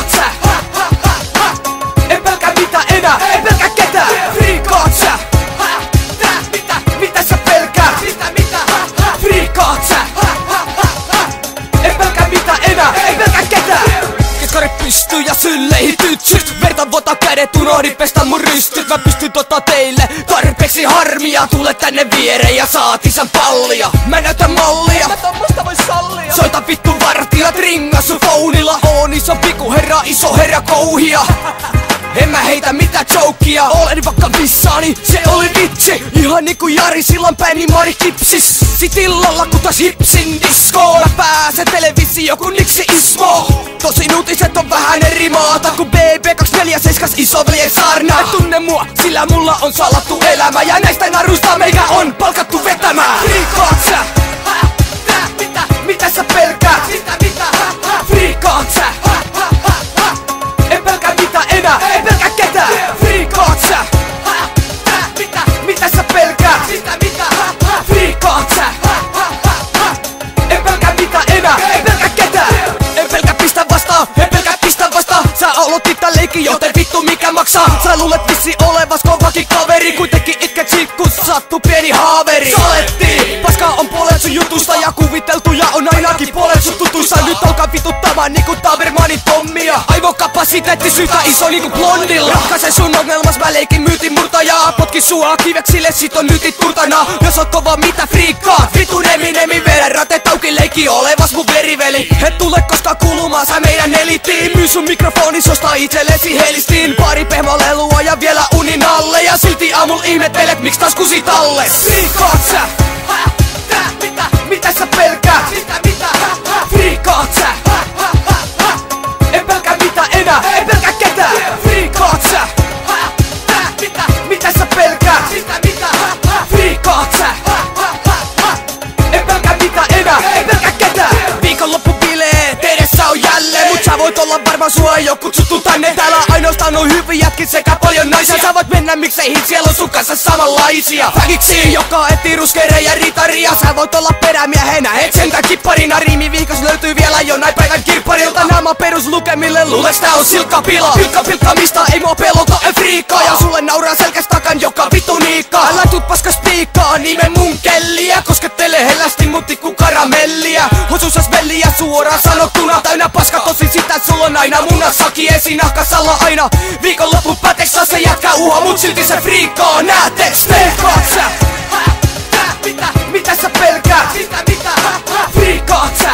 Friikkaat sä? En pelkää mitä enää, en pelkää ketään. Friikkaat sä? Mitä sä pelkäät? Friikkaat sä? En pelkää mitä enää, en pelkää ketään. Keskarit pystyy ja sylleihin tytsyt. Verta vuota kädet, unohdin pestä mun rystyt. Mä pystyn teille tarpeeksi harmia. Tule tänne viereen ja saat isän pallia. Mä näytän mallia, mä tommosta vois sallia. Soita vittu vartijat ringassu founilla. Oon iso pikuherra, iso herra kouhia. En mä heitä mitään jokia. Olen vaikka vissaani, se oli vitsi. Ihan niinku Jari Sillanpää, niin Mari Kipsis. Sit illalla kutas hipsin diskoon. Mä pääsen televisio kun Niksi Ismo. Tosin uutiset on vähän eri maata kun BB247 isoveljen saarna. Et tunne mua, sillä mulla on salattu elämä. Ja näistä narusta meikä on palkattu vetämään. Friikkaat sä? Mitä sä pelkäät? Friikkaat sä? En pelkää mitä enää, en pelkää ketään. Friikkaat sä? Mitä sä pelkäät? Friikkaat sä? En pelkää mitä enää, en pelkää ketään. En pelkää pistä vastaan, en pelkää pistä vastaan. Sä aloitit tän leikin, joten vittu mikä maksaa. Sä luulet vissi olevas kovakin kaveri. Kuitenkin itket sit kun sattuu pieni haaveri. Saletti! Paskaa on puolet sun jutusta ja kuviteltuja on ainakin puolet sun tutuissa. Nyt alkaa vituttamaan niinku Tabermanin Tommia. Aivokapasiteetti syytä iso niinku blondilla. Ratkaise sun ongelmas, mä leikin myytin murtajaa. Potki sua kiveksille, sit on nytit turtana. Jos oot kova mitä friikkaat, vitun Eminemi vedä ratet auki leikki olevas mun veriveli. Et tule koskaan kulumaan, sä meidän elittiin. Myy sun mikrofonis, osta itsellesi helistiin. Pari pehmolelua ja vielä unin alle. Ja silti aamulla ihmettelet miks taskusi talles. Friikkaat sä? Mitä sä pelkäät? Friikkaat sä? En pelkää mitä enää, en pelkää ketään. Friikkaat sä? Mitä sä pelkäät? Friikkaat sä? En pelkää mitä enää, en pelkää ketään. Viikonloppubileet edessä on jälleen. Mut sä voit olla varma, sua ei oo kutsuttu tänne. Täällä ainoastaan on hyviä jätkit sekä paljon naisia. Sä voit mennä miksei hit, siellä on sun kanssa samanlaisia. Fagiksi, joka etsii ruskereja ritaria. Sä voit olla perämiehenä, et sentään kipparina. Riimivihkos löytyy vielä jonain päivän kirpparilta. Nämä peruslukemille luuleks tää on silkka pila. Pilkka mistä ei mua pelota, en friikkaa. Ja sulle nauraa selkäs takan joka vittu niikkaa. Älä tuut paskas piikkaa, nimen mun kelliä. Koskettele hellästi mut tikku karamellia. Hosusas velliä suoraan sanottuna. Täynnä paska tosi sitä, sulla on aina munassakin esinahkasalla aina. Viikonloppu päteksä se jätkä uho, mut silti se friikkaa nääteks. Friikkaat sä? Mitä sä pelkäät? Friikkaat sä?